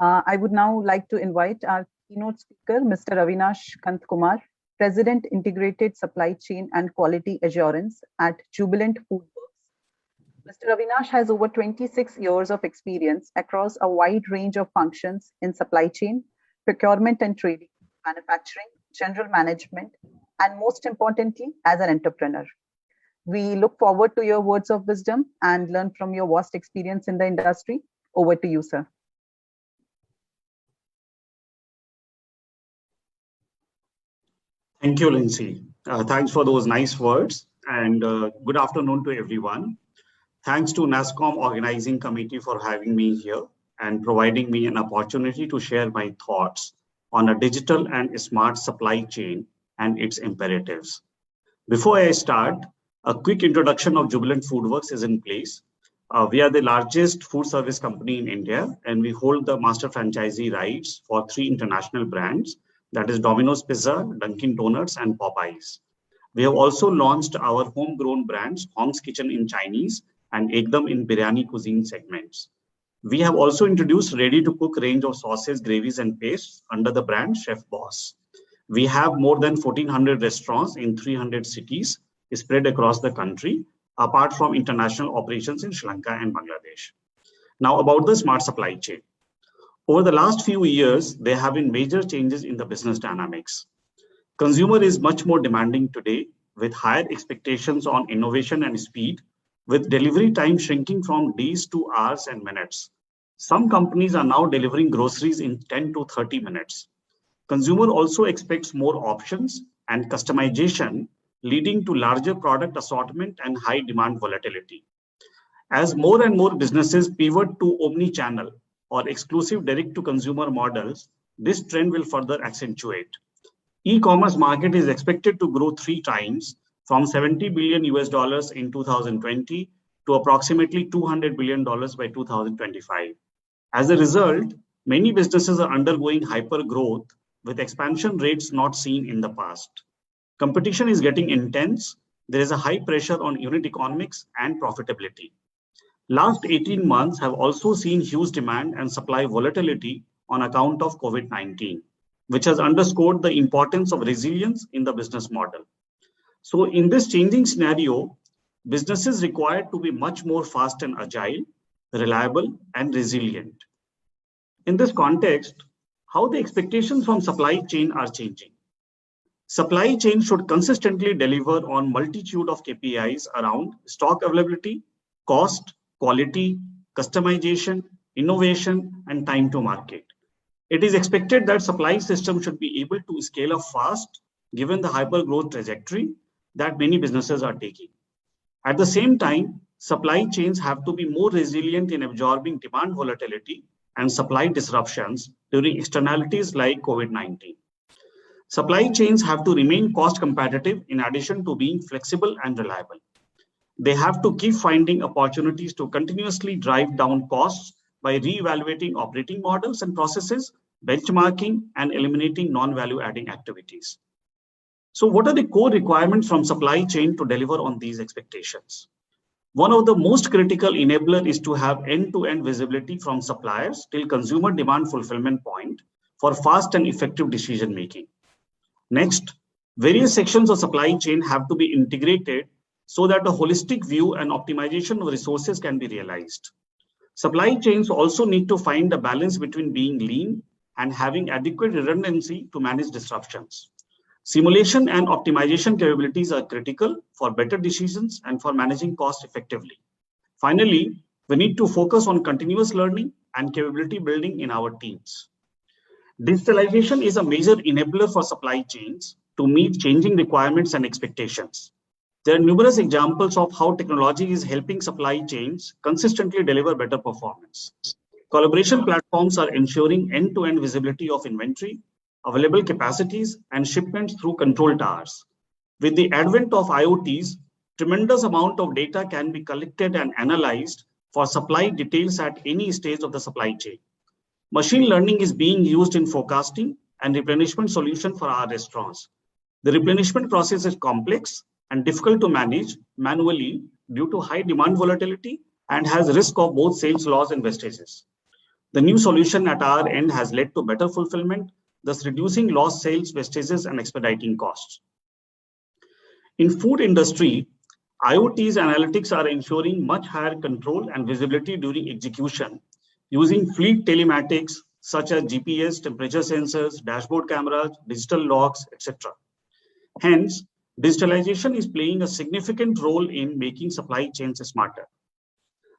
I would now like to invite our keynote speaker, Mr. Avinash Kumar, President, Integrated Supply Chain and Quality Assurance at Jubilant FoodWorks. Mr. Avinash has over 26 years of experience across a wide range of functions in supply chain, procurement and trading, manufacturing, general management, and most importantly, as an entrepreneur. We look forward to your words of wisdom and learn from your vast experience in the industry. Over to you, sir. Thank you, Lindsay. Thanks for those nice words, and good afternoon to everyone. Thanks to NASSCOM Organizing Committee for having me here and providing me an opportunity to share my thoughts on a digital and smart supply chain and its imperatives. Before I start, a quick introduction of Jubilant FoodWorks is in place. We are the largest food service company in India, and we hold the master franchisee rights for 3 international brands, that is Domino's Pizza, Dunkin' Donuts, and Popeyes. We have also launched our homegrown brands, Hong's Kitchen in Chinese and Ekdam in Biryani cuisine segments. We have also introduced ready-to-cook range of sauces, gravies, and pastes under the brand Chef Boss. We have more than 1,400 restaurants in 300 cities spread across the country, apart from international operations in Sri Lanka and Bangladesh. Now about the smart supply chain. Over the last few years, there have been major changes in the business dynamics. Consumer is much more demanding today with higher expectations on innovation and speed, with delivery time shrinking from days to hours and minutes. Some companies are now delivering groceries in 10 to 30 minutes. Consumer also expects more options and customization, leading to larger product assortment and high demand volatility. As more and more businesses pivot to omni-channel or exclusive direct-to-consumer models, this trend will further accentuate. E-commerce market is expected to grow 3 times from $70 billion in 2020 to approximately $200 billion by 2025. As a result, many businesses are undergoing hyper growth with expansion rates not seen in the past. Competition is getting intense. There is a high pressure on unit economics and profitability. Last 18 months have also seen huge demand and supply volatility on account of COVID-19, which has underscored the importance of resilience in the business model. So in this changing scenario, businesses require to be much more fast and agile, reliable, and resilient. In this context, how the expectations from supply chain are changing. Supply chain should consistently deliver on multitude of KPIs around stock availability, cost, quality, customization, innovation, and time to market. It is expected that supply system should be able to scale up fast given the hyper growth trajectory that many businesses are taking. At the same time, supply chains have to be more resilient in absorbing demand volatility and supply disruptions during externalities like COVID-19. Supply chains have to remain cost competitive in addition to being flexible and reliable. They have to keep finding opportunities to continuously drive down costs by reevaluating operating models and processes, benchmarking, and eliminating non-value adding activities. So what are the core requirements from supply chain to deliver on these expectations? One of the most critical enabler is to have end-to-end visibility from suppliers till consumer demand fulfillment point for fast and effective decision making. Next, various sections of supply chain have to be integrated so that a holistic view and optimization of resources can be realized. Supply chains also need to find a balance between being lean and having adequate redundancy to manage disruptions. Simulation and optimization capabilities are critical for better decisions and for managing cost effectively. Finally, we need to focus on continuous learning and capability building in our teams. Digitalization is a major enabler for supply chains to meet changing requirements and expectations. There are numerous examples of how technology is helping supply chains consistently deliver better performance. Collaboration platforms are ensuring end-to-end visibility of inventory, available capacities, and shipments through control towers. With the advent of IoTs, tremendous amount of data can be collected and analyzed for supply details at any stage of the supply chain. Machine learning is being used in forecasting and replenishment solution for our restaurants. The replenishment process is complex and difficult to manage manually due to high demand volatility and has risk of both sales loss and wastages. The new solution at our end has led to better fulfillment, thus reducing lost sales, wastages, and expediting costs. In food industry, IoT's analytics are ensuring much higher control and visibility during execution using fleet telematics such as GPS, temperature sensors, dashboard cameras, digital logs, etc. Hence, digitalization is playing a significant role in making supply chains smarter.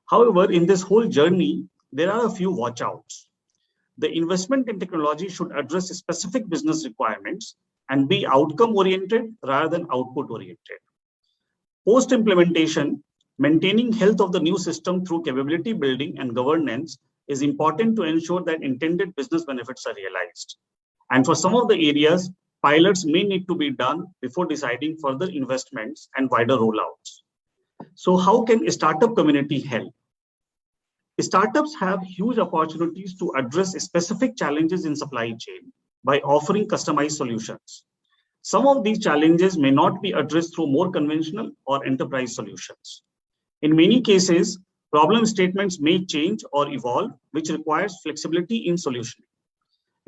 However, in this whole journey, there are a few watch-outs. The investment in technology should address specific business requirements and be outcome-oriented rather than output-oriented. Post-implementation, maintaining health of the new system through capability building and governance is important to ensure that intended business benefits are realized. And for some of the areas, pilots may need to be done before deciding further investments and wider rollouts. So how can a startup community help? Startups have huge opportunities to address specific challenges in supply chain by offering customized solutions. Some of these challenges may not be addressed through more conventional or enterprise solutions. In many cases, problem statements may change or evolve, which requires flexibility in solutioning.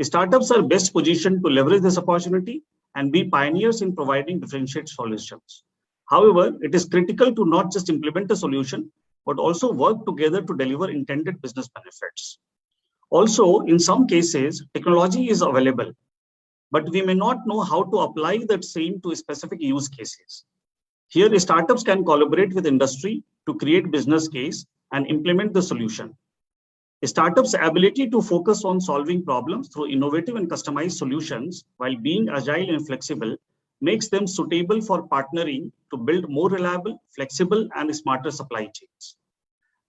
Startups are best positioned to leverage this opportunity and be pioneers in providing differentiated solutions. However, it is critical to not just implement a solution, but also work together to deliver intended business benefits. Also, in some cases, technology is available, but we may not know how to apply that same to specific use cases. Here, startups can collaborate with industry to create business case and implement the solution. A startup's ability to focus on solving problems through innovative and customized solutions while being agile and flexible makes them suitable for partnering to build more reliable, flexible, and smarter supply chains.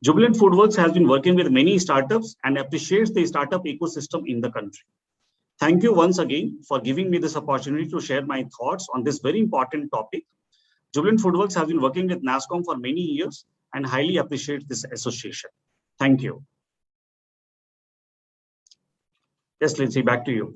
Jubilant FoodWorks has been working with many startups and appreciates the startup ecosystem in the country. Thank you once again for giving me this opportunity to share my thoughts on this very important topic. Jubilant FoodWorks has been working with NASSCOM for many years and highly appreciates this association. Thank you. Yes, Lindsay, back to you.